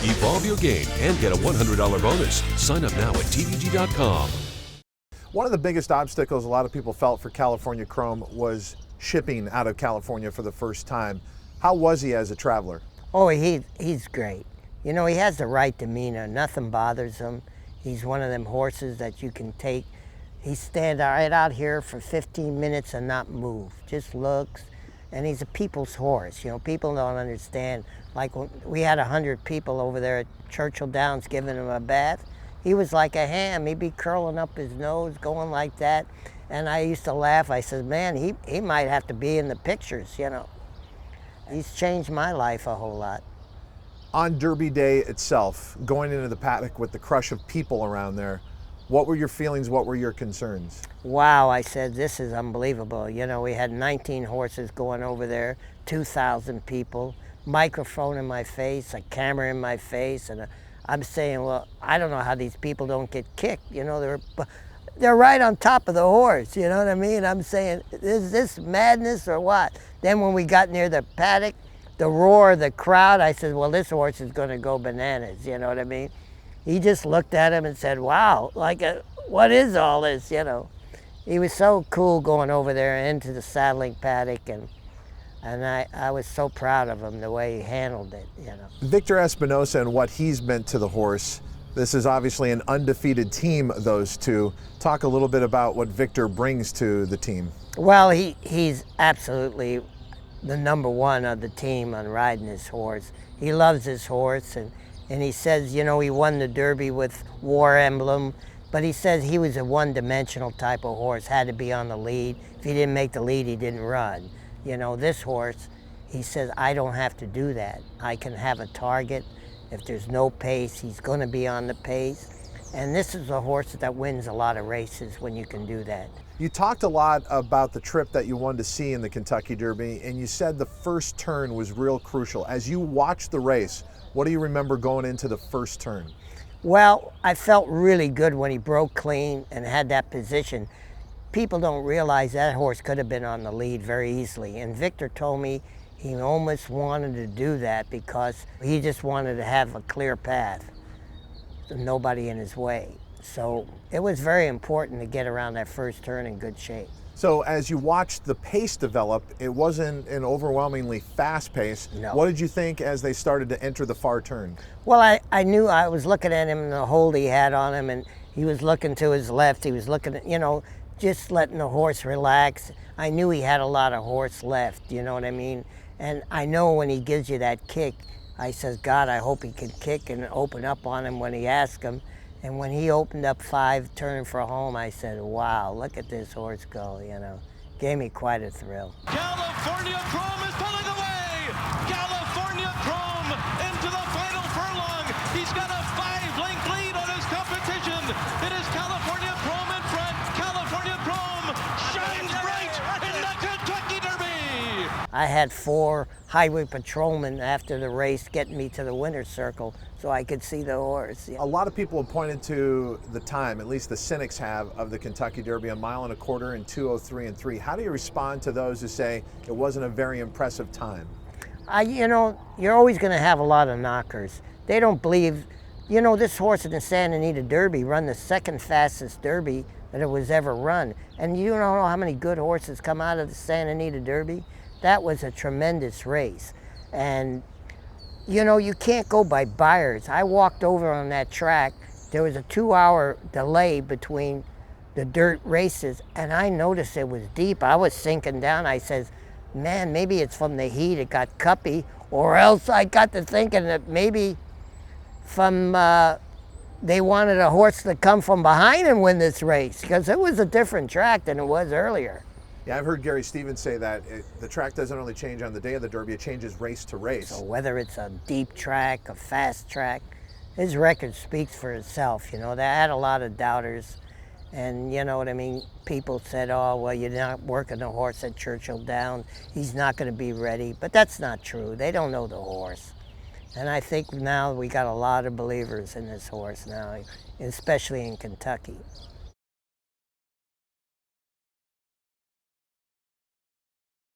Evolve your game and get a $100 bonus. Sign up now at TVG.com. One of the biggest obstacles a lot of people felt for California Chrome was shipping out of California for the first time. How was he as a traveler? Oh, he's great. You know, he has the right demeanor. Nothing bothers him. He's one of them horses that you can take. He stands right out here for 15 minutes and not move. Just looks. And he's a people's horse. You know, people don't understand. Like when we had 100 people over there at Churchill Downs giving him a bath. He was like a ham. He'd be curling up his nose, going like that. And I used to laugh. I said, man, he might have to be in the pictures, you know. He's changed my life a whole lot. On Derby Day itself, going into the paddock with the crush of people around there, what were your feelings? What were your concerns? Wow, I said, this is unbelievable. You know, we had 19 horses going over there, 2,000 people, microphone in my face, a camera in my face, and I'm saying, well, I don't know how these people don't get kicked. You know, they're right on top of the horse, you know what I mean? I'm saying, is this madness or what? Then when we got near the paddock, the roar of the crowd, I said, well, this horse is going to go bananas, you know what I mean? He just looked at him and said, wow, like, what is all this, you know? He was so cool going over there into the saddling paddock, and I was so proud of him, the way he handled it, you know. Victor Espinosa and what he's meant to the horse. This is obviously an undefeated team, those two. Talk a little bit about what Victor brings to the team. Well, he's absolutely the number one of the team on riding his horse. He loves his horse, and he says, you know, he won the Derby with War Emblem, but he says he was a one-dimensional type of horse, had to be on the lead. If he didn't make the lead, he didn't run. You know, this horse, he says, I don't have to do that. I can have a target. If there's no pace, he's going to be on the pace. And this is a horse that wins a lot of races when you can do that. You talked a lot about the trip that you wanted to see in the Kentucky Derby, and you said the first turn was real crucial. As you watched the race, what do you remember going into the first turn? Well, I felt really good when he broke clean and had that position. People don't realize that horse could have been on the lead very easily. And Victor told me he almost wanted to do that because he just wanted to have a clear path, nobody in his way. So it was very important to get around that first turn in good shape. So as you watched the pace develop, it wasn't an overwhelmingly fast pace. No. What did you think as they started to enter the far turn? Well, I knew, I was looking at him and the hold he had on him, and he was looking to his left. He was looking at, you know, just letting the horse relax. I knew he had a lot of horse left, you know what I mean? And I know when he gives you that kick, I says, God, I hope he can kick and open up on him when he asks him. And when he opened up 5, turning for home, I said, wow, look at this horse go, you know. Gave me quite a thrill. California Chrome is pulling away. California Chrome into the final furlong. He's got a 5-length lead on his competition. It is California Chrome in front. California Chrome shines bright in the Kentucky Derby. I had 4 highway patrolmen after the race getting me to the winner's circle so I could see the horse. A lot of people have pointed to the time, at least the cynics have, of the Kentucky Derby, 1.25 miles in 2:03 and 3. How do you respond to those who say it wasn't a very impressive time? You know, you're always going to have a lot of knockers. They don't believe, you know, this horse in the Santa Anita Derby run the second fastest Derby that it was ever run. And you don't know how many good horses come out of the Santa Anita Derby. That was a tremendous race. And, you know, you can't go by buyers. I walked over on that track. There was a 2-hour delay between the dirt races, and I noticed it was deep. I was sinking down. I says, man, maybe it's from the heat. It got cuppy. Or else I got to thinking that maybe from they wanted a horse to come from behind and win this race, because it was a different track than it was earlier. Yeah, I've heard Gary Stevens say that the track doesn't only change on the day of the Derby, it changes race to race. So whether it's a deep track, a fast track, his record speaks for itself. You know, they had a lot of doubters, and you know what I mean? People said, oh, well, you're not working the horse at Churchill Downs, he's not going to be ready. But that's not true. They don't know the horse. And I think now we got a lot of believers in this horse now, especially in Kentucky.